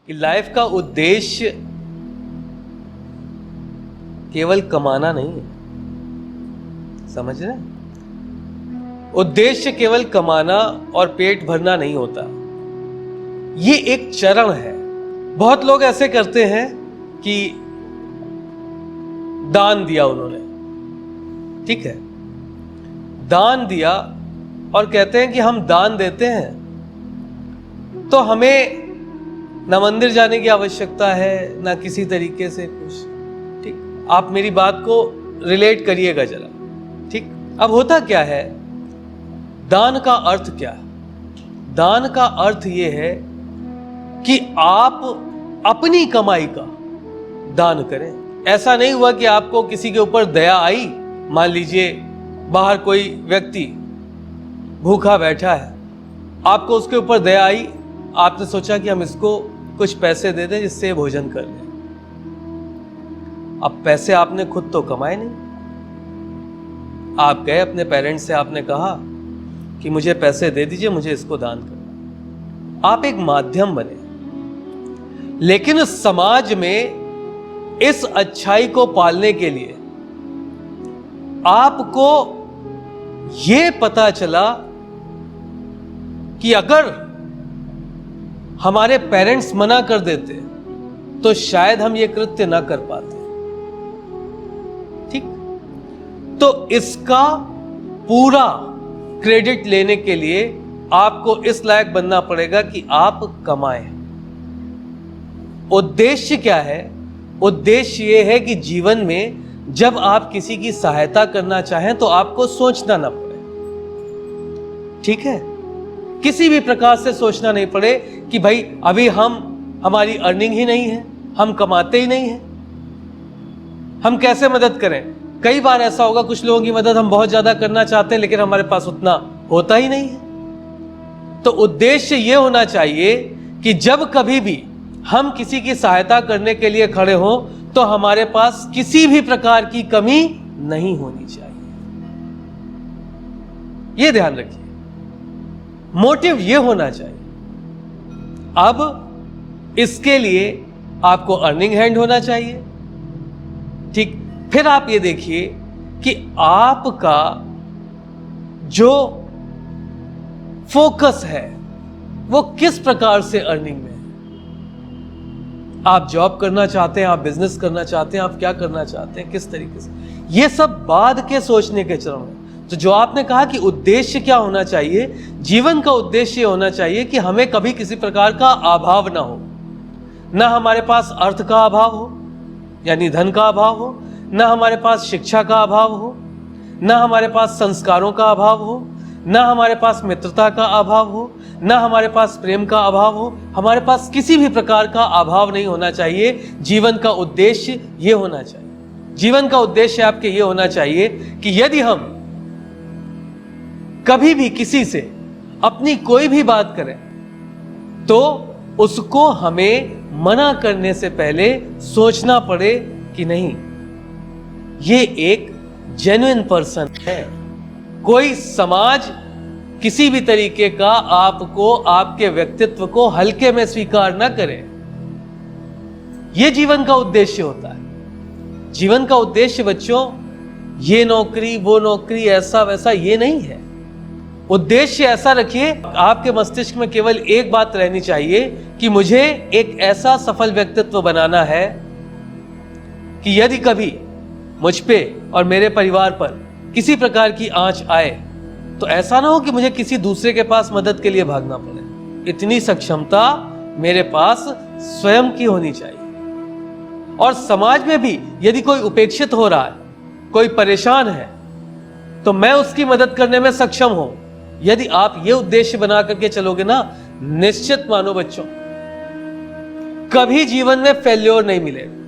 कि लाइफ का उद्देश्य केवल कमाना नहीं है। समझ रहे हैं? उद्देश्य केवल कमाना और पेट भरना नहीं होता, ये एक चरण है। बहुत लोग ऐसे करते हैं कि दान दिया उन्होंने, ठीक है, दान दिया और कहते हैं कि हम दान देते हैं तो हमें ना मंदिर जाने की आवश्यकता है ना किसी तरीके से कुछ। ठीक, आप मेरी बात को रिलेट करिएगा जरा। ठीक, अब होता क्या है, दान का अर्थ क्या है? दान का अर्थ यह है कि आप अपनी कमाई का दान करें। ऐसा नहीं हुआ कि आपको किसी के ऊपर दया आई, मान लीजिए बाहर कोई व्यक्ति भूखा बैठा है, आपको उसके ऊपर दया आई, आपने सोचा कि हम इसको कुछ पैसे दे दें जिससे भोजन कर लें। अब पैसे आपने खुद तो कमाए नहीं, आप गए अपने पेरेंट्स से, आपने कहा कि मुझे पैसे दे दीजिए, मुझे इसको दान करना। आप एक माध्यम बने, लेकिन समाज में इस अच्छाई को पालने के लिए आपको यह पता चला कि अगर हमारे पेरेंट्स मना कर देते तो शायद हम ये कृत्य ना कर पाते। ठीक, तो इसका पूरा क्रेडिट लेने के लिए आपको इस लायक बनना पड़ेगा कि आप कमाएं। उद्देश्य क्या है? उद्देश्य यह है कि जीवन में जब आप किसी की सहायता करना चाहें तो आपको सोचना ना पड़े। ठीक है, किसी भी प्रकार से सोचना नहीं पड़े कि भाई अभी हमारी अर्निंग ही नहीं है, हम कमाते ही नहीं हैं, हम कैसे मदद करें। कई बार ऐसा होगा, कुछ लोगों की मदद हम बहुत ज्यादा करना चाहते हैं लेकिन हमारे पास उतना होता ही नहीं है। तो उद्देश्य यह होना चाहिए कि जब कभी भी हम किसी की सहायता करने के लिए खड़े हों तो हमारे पास किसी भी प्रकार की कमी नहीं होनी चाहिए। यह ध्यान रखिए, मोटिव यह होना चाहिए। अब इसके लिए आपको अर्निंग हैंड होना चाहिए। ठीक, फिर आप ये देखिए कि आपका जो फोकस है वो किस प्रकार से अर्निंग में है। आप जॉब करना चाहते हैं, आप बिजनेस करना चाहते हैं, आप क्या करना चाहते हैं, किस तरीके से, ये सब बाद के सोचने के चरण में। तो जो आपने कहा कि उद्देश्य क्या होना चाहिए, जीवन का उद्देश्य होना चाहिए कि हमें कभी किसी प्रकार का अभाव ना हो, ना हमारे पास अर्थ का अभाव हो यानी धन का अभाव हो, ना हमारे पास शिक्षा का अभाव हो, ना हमारे पास संस्कारों का अभाव हो, ना हमारे पास मित्रता का अभाव हो, ना हमारे पास प्रेम का अभाव हो। हमारे पास किसी भी प्रकार का अभाव नहीं होना चाहिए। जीवन का उद्देश्य ये होना चाहिए। जीवन का उद्देश्य आपके ये होना चाहिए कि यदि हम कभी भी किसी से अपनी कोई भी बात करें तो उसको हमें मना करने से पहले सोचना पड़े कि नहीं, ये एक जेन्युइन पर्सन है। कोई समाज किसी भी तरीके का आपको, आपके व्यक्तित्व को हल्के में स्वीकार ना करे। यह जीवन का उद्देश्य होता है। जीवन का उद्देश्य बच्चों ये नौकरी वो नौकरी ऐसा वैसा ये नहीं है। उद्देश्य ऐसा रखिए, आपके मस्तिष्क में केवल एक बात रहनी चाहिए कि मुझे एक ऐसा सफल व्यक्तित्व बनाना है कि यदि कभी मुझ पे और मेरे परिवार पर किसी प्रकार की आंच आए तो ऐसा ना हो कि मुझे किसी दूसरे के पास मदद के लिए भागना पड़े। इतनी सक्षमता मेरे पास स्वयं की होनी चाहिए। और समाज में भी यदि कोई उपेक्षित हो रहा है, कोई परेशान है, तो मैं उसकी मदद करने में सक्षम हूं। यदि आप ये उद्देश्य बना करके चलोगे ना, निश्चित मानो बच्चों, कभी जीवन में फेल्योर नहीं मिलेगा।